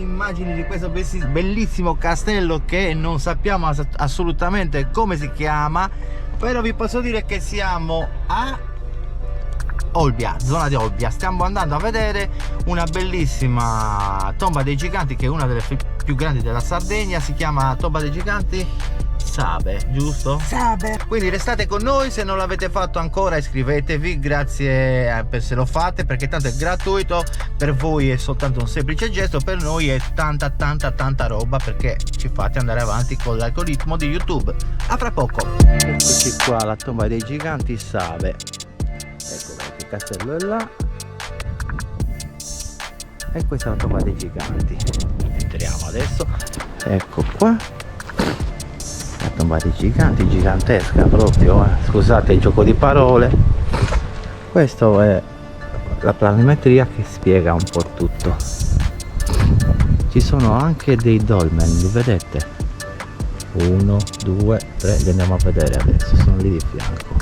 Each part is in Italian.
immagini di questo bellissimo castello che non sappiamo assolutamente come si chiama, però vi posso dire che siamo a Olbia, zona di Olbia. Stiamo andando a vedere una bellissima tomba dei giganti, che è una delle più grandi della Sardegna. Si chiama Tomba dei Giganti Sabe, giusto? Sabe. Quindi restate con noi, se non l'avete fatto ancora iscrivetevi, grazie per se lo fate, perché tanto è gratuito, per voi è soltanto un semplice gesto, per noi è tanta roba, perché ci fate andare avanti con l'algoritmo di YouTube. A fra poco. Eccoci qua, la tomba dei giganti Sabe. Ecco, il castello è là e questa è la tomba dei giganti. Entriamo adesso. Ecco qua la tomba dei giganti, gigantesca proprio, scusate il gioco di parole. Questo è la planimetria che spiega un po' tutto. Ci sono anche dei dolmen, li vedete? 1, 2, 3, li andiamo a vedere adesso, sono lì di fianco.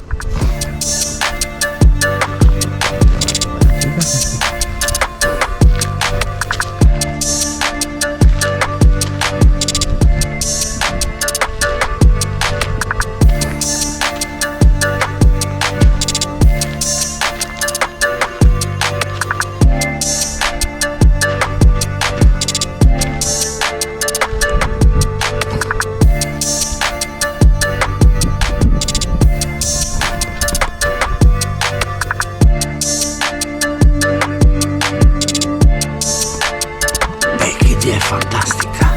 È fantastica.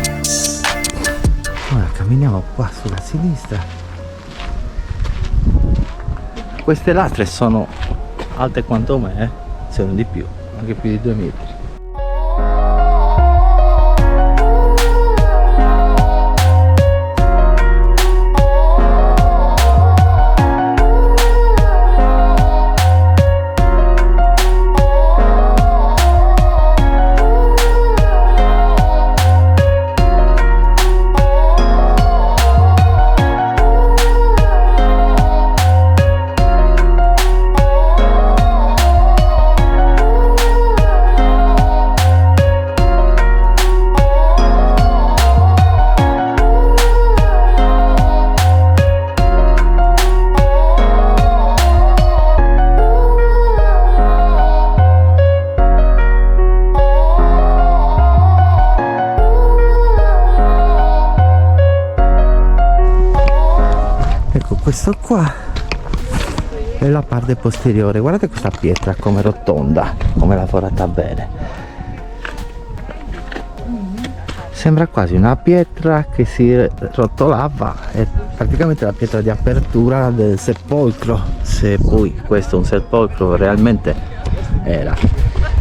Ora camminiamo qua sulla sinistra. Queste lastre sono alte quanto me, se non di più, anche più di 2 metri. Questo qua è la parte posteriore, guardate questa pietra come rotonda, come lavorata bene, sembra quasi una pietra che si rotolava, è praticamente la pietra di apertura del sepolcro, se poi questo è un sepolcro realmente era.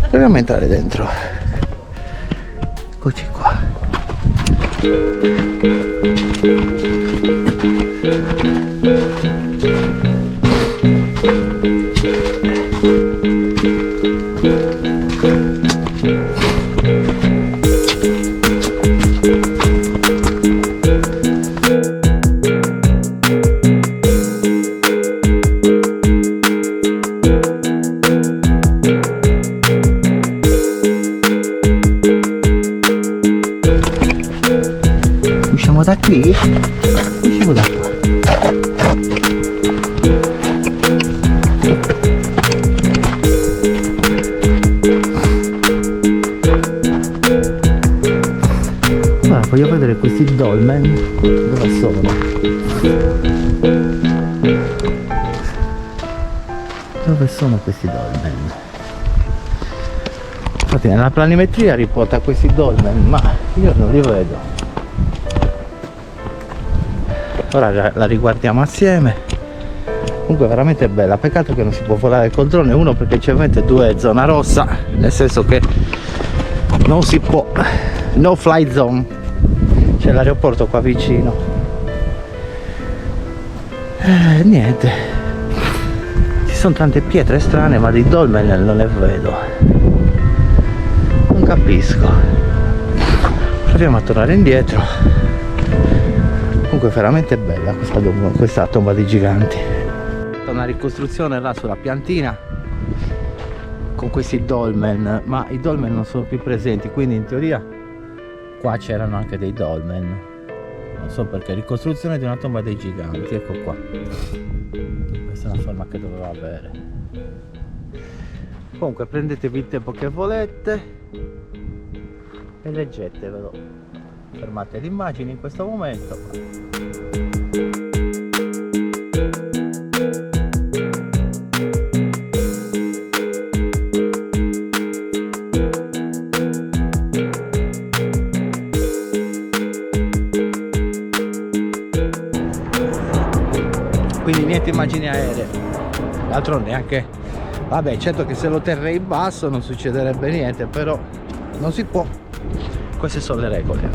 Proviamo a entrare dentro, eccoci qua. Usciamo da qui? Usciamo da qua. Ora voglio vedere questi dolmen dove sono. Dove sono questi dolmen? Infatti nella planimetria riporta questi dolmen, ma io non li vedo. Ora la riguardiamo assieme. Comunque veramente bella, peccato che non si può volare col drone, uno perché c'è ovviamente, 2 è zona rossa, nel senso che non si può, no fly zone, c'è l'aeroporto qua vicino. Niente, ci sono tante pietre strane, ma di dolmen non ne vedo, non capisco. Proviamo a tornare indietro. Comunque è veramente bella questa tomba dei giganti. Una ricostruzione là sulla piantina con questi dolmen, ma i dolmen non sono più presenti, quindi in teoria qua c'erano anche dei dolmen, non so perché. Ricostruzione di una tomba dei giganti, ecco qua. Questa è una forma che doveva avere. Comunque prendetevi il tempo che volete e leggetevelo. Fermate l'immagine in questo momento. Quindi niente immagini aeree, d'altronde anche, vabbè, certo che se lo terrei in basso non succederebbe niente, però non si può, queste sono le regole.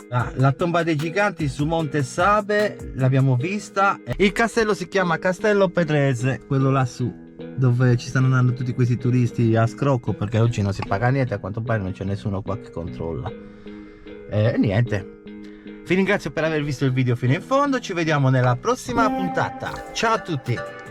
La tomba dei giganti su Monte Sabe l'abbiamo vista. Il castello si chiama Castello Pedrese, quello lassù dove ci stanno andando tutti questi turisti a scrocco, perché oggi non si paga niente, a quanto pare non c'è nessuno qua che controlla. Niente. Vi ringrazio per aver visto il video fino in fondo, ci vediamo nella prossima puntata. Ciao a tutti!